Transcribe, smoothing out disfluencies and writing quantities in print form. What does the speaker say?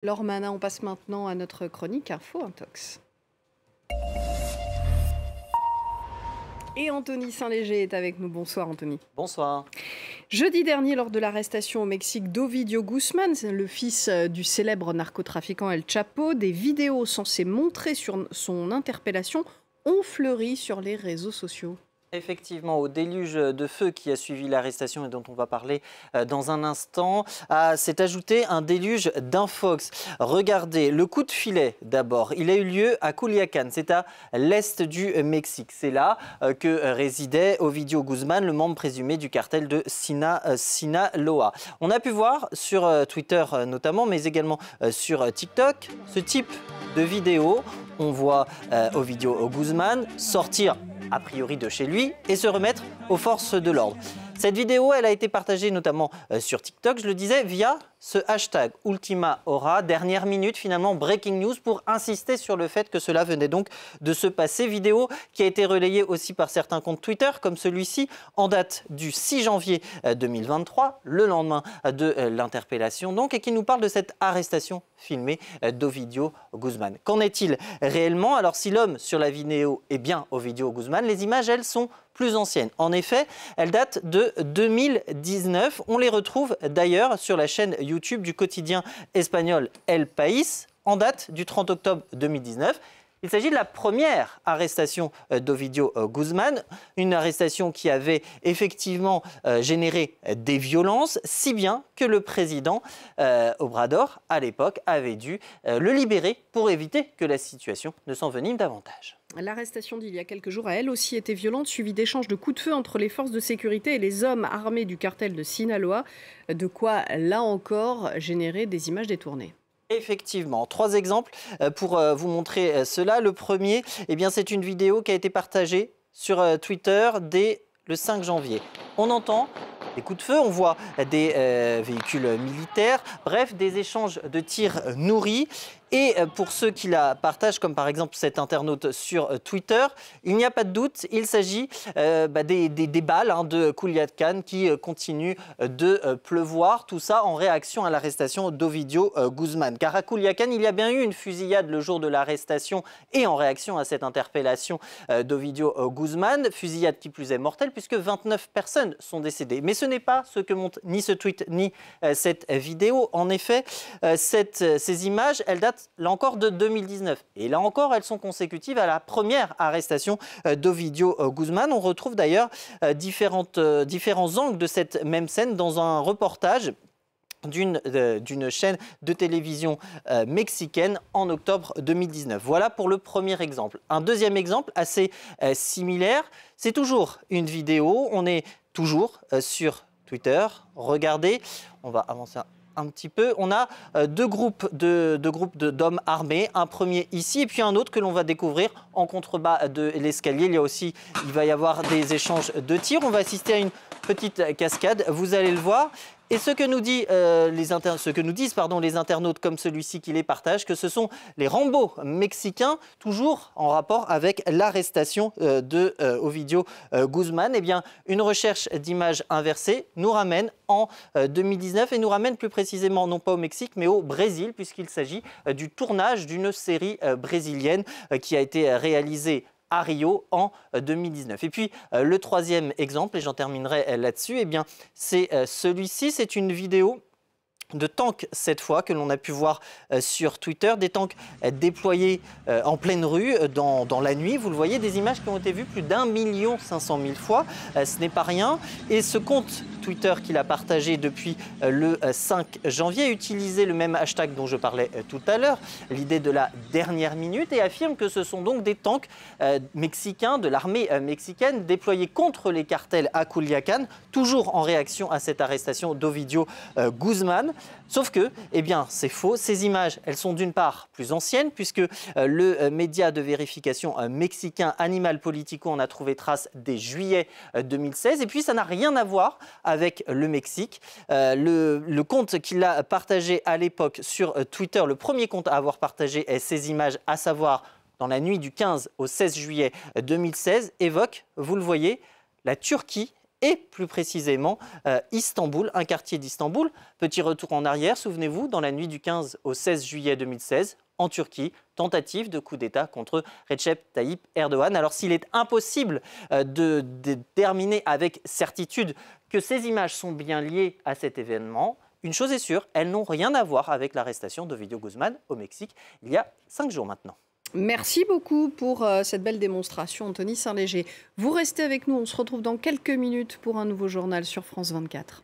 Laure Manin, on passe maintenant à notre chronique Info Intox. Et Anthony Saint-Léger est avec nous. Bonsoir Anthony. Bonsoir. Jeudi dernier, lors de l'arrestation au Mexique d'Ovidio Guzmán, le fils du célèbre narcotrafiquant El Chapo, des vidéos censées montrer sur son interpellation ont fleuri sur les réseaux sociaux. Effectivement, au déluge de feu qui a suivi l'arrestation et dont on va parler dans un instant, s'est ajouté un déluge d'infox. Regardez, le coup de filet d'abord, il a eu lieu à Culiacán, c'est à l'est du Mexique. C'est là que résidait Ovidio Guzmán, le membre présumé du cartel de Sinaloa. On a pu voir sur Twitter notamment, mais également sur TikTok, ce type de vidéo. On voit Ovidio Guzmán sortir a priori de chez lui, et se remettre aux forces de l'ordre. Cette vidéo, elle a été partagée notamment sur TikTok, je le disais, via ce hashtag Ultima Hora, dernière minute finalement, breaking news, pour insister sur le fait que cela venait donc de se passer. Vidéo qui a été relayée aussi par certains comptes Twitter, comme celui-ci, en date du 6 janvier 2023, le lendemain de l'interpellation donc, et qui nous parle de cette arrestation filmée d'Ovidio Guzmán. Qu'en est-il réellement? Alors si l'homme sur la vidéo est bien Ovidio Guzmán, les images, elles, sont plus anciennes. En effet, elles datent de 2019. On les retrouve d'ailleurs sur la chaîne YouTube du quotidien espagnol El País, en date du 30 octobre 2019. Il s'agit de la première arrestation d'Ovidio Guzmán, une arrestation qui avait effectivement généré des violences, si bien que le président Obrador, à l'époque, avait dû le libérer pour éviter que la situation ne s'envenime davantage. L'arrestation d'il y a quelques jours a elle aussi été violente, suivie d'échanges de coups de feu entre les forces de sécurité et les hommes armés du cartel de Sinaloa, de quoi, là encore, générer des images détournées. Effectivement, 3 exemples pour vous montrer cela. Le premier, eh bien, c'est une vidéo qui a été partagée sur Twitter dès le 5 janvier. On entend des coups de feu, on voit des véhicules militaires, bref, des échanges de tirs nourris. Et pour ceux qui la partagent, comme par exemple cet internaute sur Twitter, il n'y a pas de doute, il s'agit des balles de Culiacán qui continuent de pleuvoir. Tout ça en réaction à l'arrestation d'Ovidio Guzmán. Car à Culiacán, il y a bien eu une fusillade le jour de l'arrestation et en réaction à cette interpellation d'Ovidio Guzmán. Fusillade qui plus est mortelle puisque 29 personnes sont décédées. Mais ce n'est pas ce que montre ni ce tweet ni cette vidéo. En effet, ces images, elles datent là encore de 2019. Et là encore, elles sont consécutives à la première arrestation d'Ovidio Guzmán. On retrouve d'ailleurs différents angles de cette même scène dans un reportage d'une chaîne de télévision mexicaine en octobre 2019. Voilà pour le premier exemple. Un deuxième exemple assez similaire, c'est toujours une vidéo. On est toujours sur Twitter. Regardez, on va avancer un petit peu. On a deux groupes d'hommes armés, un premier ici et puis un autre que l'on va découvrir en contrebas de l'escalier. Il va y avoir des échanges de tirs. On va assister à une petite cascade, vous allez le voir. Et ce que nous disent les internautes comme celui-ci qui les partagent, que ce sont les Rambo mexicains, toujours en rapport avec l'arrestation de Ovidio Guzmán. Eh bien, une recherche d'images inversées nous ramène en 2019 et nous ramène plus précisément non pas au Mexique mais au Brésil, puisqu'il s'agit du tournage d'une série brésilienne qui a été réalisée à Rio en 2019. Et puis le troisième exemple, et j'en terminerai là-dessus, eh bien c'est celui-ci, c'est une vidéo de tanks cette fois que l'on a pu voir sur Twitter, des tanks déployés en pleine rue dans la nuit. Vous le voyez, des images qui ont été vues plus d'1 500 000 fois, ce n'est pas rien. Et ce compte Twitter qu'il a partagé depuis le 5 janvier a utilisé le même hashtag dont je parlais tout à l'heure, l'idée de la dernière minute, et affirme que ce sont donc des tanks mexicains, de l'armée mexicaine, déployés contre les cartels à Culiacán, toujours en réaction à cette arrestation d'Ovidio Guzmán. Sauf que, eh bien, c'est faux. Ces images, elles sont d'une part plus anciennes, puisque le média de vérification mexicain Animal Politico en a trouvé trace dès juillet 2016. Et puis, ça n'a rien à voir avec le Mexique. Le compte qu'il a partagé à l'époque sur Twitter, le premier compte à avoir partagé ces images, à savoir dans la nuit du 15 au 16 juillet 2016, évoque, vous le voyez, la Turquie et plus précisément Istanbul, un quartier d'Istanbul. Petit retour en arrière, souvenez-vous, dans la nuit du 15 au 16 juillet 2016, en Turquie, tentative de coup d'État contre Recep Tayyip Erdogan. Alors s'il est impossible de déterminer avec certitude que ces images sont bien liées à cet événement, une chose est sûre, elles n'ont rien à voir avec l'arrestation d'Ovidio Guzman au Mexique il y a 5 jours maintenant. Merci beaucoup pour cette belle démonstration, Anthony Saint-Léger. Vous restez avec nous, on se retrouve dans quelques minutes pour un nouveau journal sur France 24.